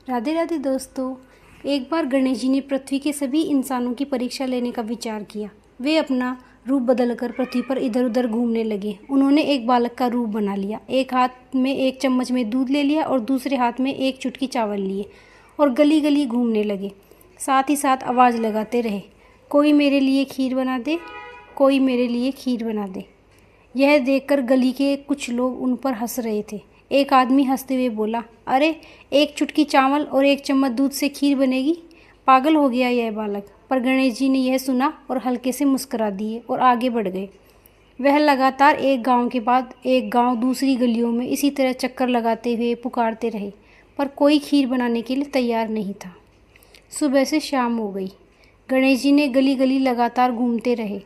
राधे राधे दोस्तों। एक बार गणेश जी ने पृथ्वी के सभी इंसानों की परीक्षा लेने का विचार किया। वे अपना रूप बदलकर पृथ्वी पर इधर उधर घूमने लगे। उन्होंने एक बालक का रूप बना लिया। एक हाथ में एक चम्मच में दूध ले लिया और दूसरे हाथ में एक चुटकी चावल लिए और गली गली घूमने लगे। साथ ही साथ आवाज़ लगाते रहे, कोई मेरे लिए खीर बना दे, कोई मेरे लिए खीर बना दे। यह देखकर गली के कुछ लोग उन पर हंस रहे थे। एक आदमी हंसते हुए बोला, अरे एक चुटकी चावल और एक चम्मच दूध से खीर बनेगी? पागल हो गया यह बालक। पर गणेश जी ने यह सुना और हल्के से मुस्कुरा दिए और आगे बढ़ गए। वह लगातार एक गांव के बाद एक गांव दूसरी गलियों में इसी तरह चक्कर लगाते हुए पुकारते रहे, पर कोई खीर बनाने के लिए तैयार नहीं था। सुबह से शाम हो गई। गणेश जी ने गली गली लगातार घूमते रहे।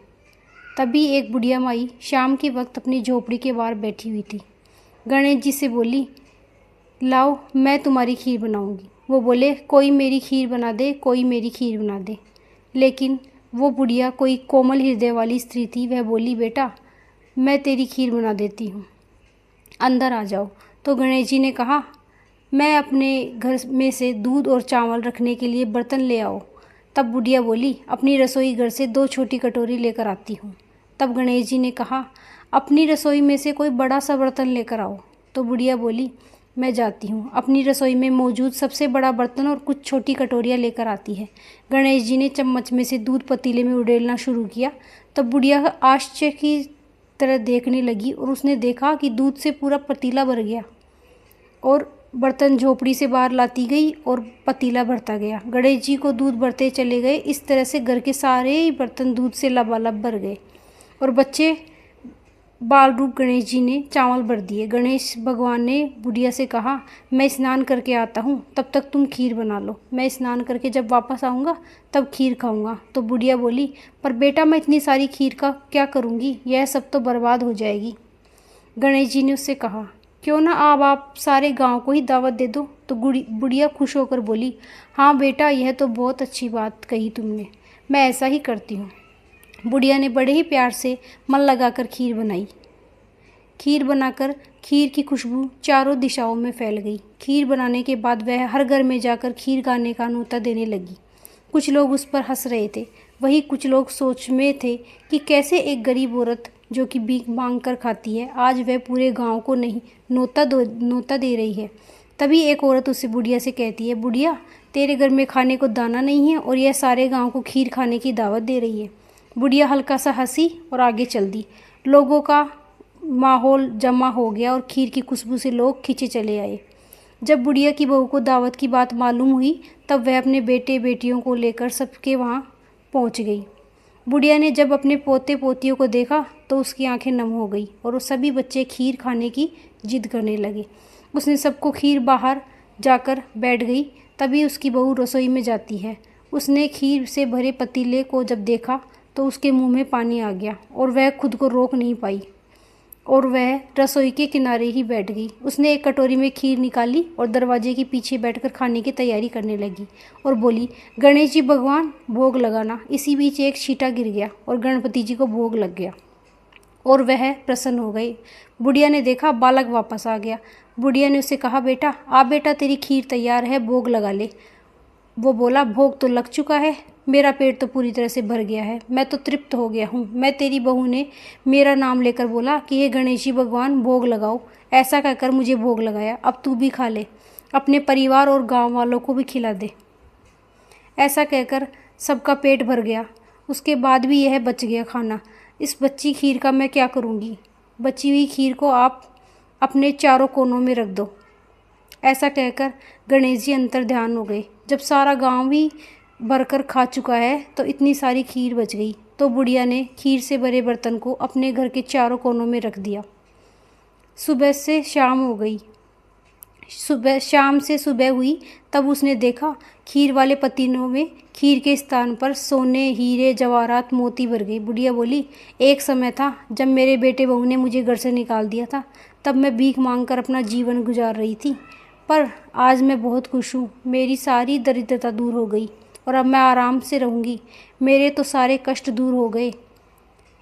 तभी एक बुढ़िया माई शाम के वक्त अपनी झोपड़ी के बाहर बैठी हुई थी। गणेश जी से बोली, लाओ मैं तुम्हारी खीर बनाऊंगी। वो बोले, कोई मेरी खीर बना दे, कोई मेरी खीर बना दे। लेकिन वो बुढ़िया कोई कोमल हृदय वाली स्त्री थी। वह बोली, बेटा मैं तेरी खीर बना देती हूँ, अंदर आ जाओ। तो गणेश जी ने कहा, मैं अपने घर में से दूध और चावल रखने के लिए बर्तन ले आओ। तब बुढ़िया बोली, अपनी रसोई घर से 2 छोटी कटोरी लेकर आती हूँ। तब गणेश जी ने कहा, अपनी रसोई में से कोई बड़ा सा बर्तन लेकर आओ। तो बुढ़िया बोली, मैं जाती हूँ। अपनी रसोई में मौजूद सबसे बड़ा बर्तन और कुछ छोटी कटोरियाँ लेकर आती है। गणेश जी ने चम्मच में से दूध पतीले में उड़ेलना शुरू किया। तब बुढ़िया आश्चर्य की तरह देखने लगी और उसने देखा कि दूध से पूरा पतीला भर गया और बर्तन झोपड़ी से बाहर लाती गई और पतीला भरता गया। गणेश जी को दूध भरते चले गए। इस तरह से घर के सारे ही बर्तन दूध से लबालब भर गए और बच्चे बाल रूप गणेश जी ने चावल भर दिए। गणेश भगवान ने बुढ़िया से कहा, मैं स्नान करके आता हूँ, तब तक तुम खीर बना लो। मैं स्नान करके जब वापस आऊँगा तब खीर खाऊँगा। तो बुढ़िया बोली, पर बेटा मैं इतनी सारी खीर का क्या करूँगी? यह सब तो बर्बाद हो जाएगी। गणेश जी ने उससे कहा, क्यों ना अब आप सारे गांव को ही दावत दे दो। तो बुढ़िया खुश होकर बोली, हाँ बेटा यह तो बहुत अच्छी बात कही तुमने, मैं ऐसा ही करती हूँ। बुढ़िया ने बड़े ही प्यार से मन लगाकर खीर बनाई। खीर बनाकर खीर की खुशबू चारों दिशाओं में फैल गई। खीर बनाने के बाद वह हर घर में जाकर खीर खाने का न्योता देने लगी। कुछ लोग उस पर हंस रहे थे, वहीं कुछ लोग सोच में थे कि कैसे एक गरीब औरत जो कि भीख मांग कर खाती है, आज वह पूरे गांव को नहीं न्योता दे रही है। तभी एक औरत उससे बुढ़िया से कहती है, बुढ़िया तेरे घर में खाने को दाना नहीं है और यह सारे गांव को खीर खाने की दावत दे रही है। बुढ़िया हल्का सा हंसी और आगे चल दी। लोगों का माहौल जमा हो गया और खीर की खुशबू से लोग खींचे चले आए। जब बुढ़िया की बहू को दावत की बात मालूम हुई तब वह अपने बेटे बेटियों को लेकर सबके वहाँ पहुँच गई। बुढ़िया ने जब अपने पोते पोतियों को देखा तो उसकी आंखें नम हो गई और वो सभी बच्चे खीर खाने की जिद करने लगे। उसने सबको खीर बाहर जाकर बैठ गई। तभी उसकी बहू रसोई में जाती है। उसने खीर से भरे पतीले को जब देखा तो उसके मुंह में पानी आ गया और वह खुद को रोक नहीं पाई और वह रसोई के किनारे ही बैठ गई। उसने एक कटोरी में खीर निकाली और दरवाजे के पीछे बैठकर खाने की तैयारी करने लगी और बोली, गणेश जी भगवान भोग लगाना। इसी बीच एक छींटा गिर गया और गणपति जी को भोग लग गया और वह प्रसन्न हो गए। बुढ़िया ने देखा बालक वापस आ गया। बुढ़िया ने उससे कहा, बेटा आ बेटा तेरी खीर तैयार है, भोग लगा ले। वो बोला, भोग तो लग चुका है, मेरा पेट तो पूरी तरह से भर गया है, मैं तो तृप्त हो गया हूँ। मैं तेरी बहू ने मेरा नाम लेकर बोला कि हे गणेश जी भगवान भोग लगाओ। ऐसा कहकर मुझे भोग लगाया। अब तू भी खा ले, अपने परिवार और गांव वालों को भी खिला दे। ऐसा कहकर सबका पेट भर गया। उसके बाद भी यह बच गया खाना। इस बच्ची खीर का मैं क्या करूँगी? बची हुई खीर को आप अपने चारों कोनों में रख दो। ऐसा कहकर गणेश जी अंतर ध्यान हो गए। जब सारा गांव ही भरकर खा चुका है तो इतनी सारी खीर बच गई। तो बुढ़िया ने खीर से भरे बर्तन को अपने घर के चारों कोनों में रख दिया। सुबह से शाम हो गई। शाम से सुबह हुई तब उसने देखा खीर वाले पतीलों में खीर के स्थान पर सोने, हीरे, जवाहरात, मोती भर गई। बुढ़िया बोली, एक समय था जब मेरे बेटे बहू ने मुझे घर से निकाल दिया था, तब मैं भीख मांगकर अपना जीवन गुजार रही थी, पर आज मैं बहुत खुश हूँ। मेरी सारी दरिद्रता दूर हो गई और अब मैं आराम से रहूँगी। मेरे तो सारे कष्ट दूर हो गए।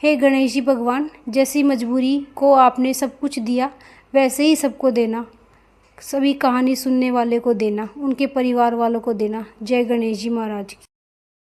हे गणेश जी भगवान, जैसी मजबूरी को आपने सब कुछ दिया वैसे ही सबको देना। सभी कहानी सुनने वाले को देना, उनके परिवार वालों को देना। जय गणेश जी महाराज की।